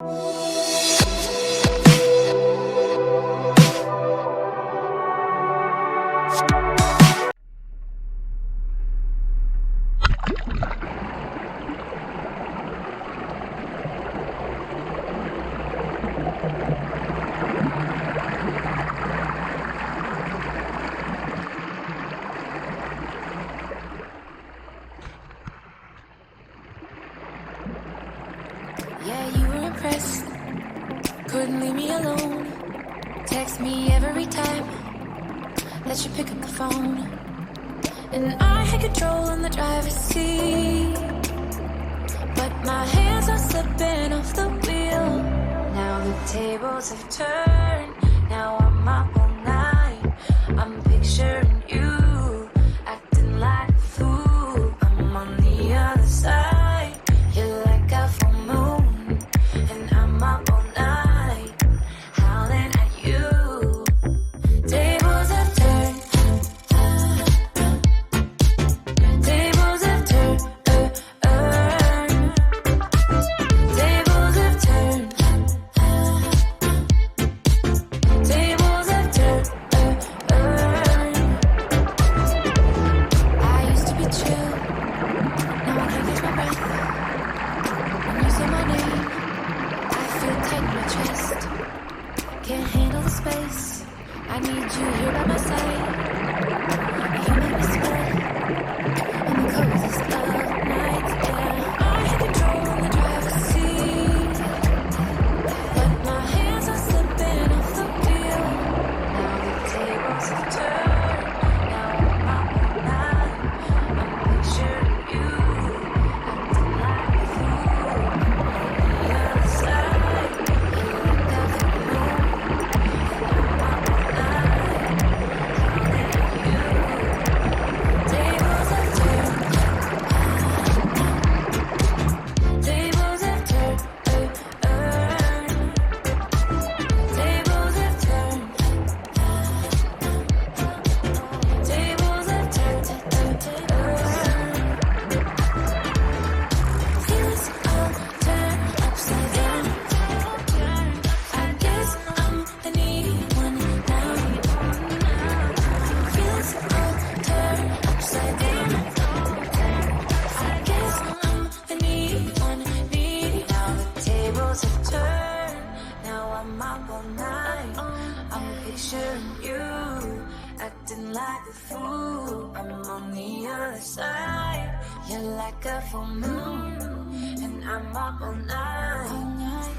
Yeah, you were impressed. Couldn't leave me alone. Text me every time that you pick up the phone. And I had control in the driver's seat, but my hands are slipping off the wheel. Now the tables have turned. Now I'm up all night. I'm picturing you acting like a fool. I'm on the other side. You're like a full moon, and I'm up all night, howling at you. Tables have turned. Tables have turned. Tables have turned. Tables have turned. I used to be chill. Now I can't catch my breath. When you say my name, I feel tight in my chest. Can't handle the space. I need you here by my side. You make me sweat on the coziest of nights. Yeah, I had control in the driver's seat, but my hands are slipping off the wheel. Now the tables have turned. Now I'm up all night. I'm picturing you acting like a fool. On the other side, you like a full moon, and I'm up all night, howling at you. Tables have turned. Tables have turned. Tables have turned. Tables have turned. Feels all turned upside down. I guess I'm the needy one now. Feels all turned upside down. I guess I'm the needy one, needy. Now the tables have turned. Now I'm up all night. I'm picturing you acting like a fool. I'm on the other side. You're like a full moon, and I'm up all night,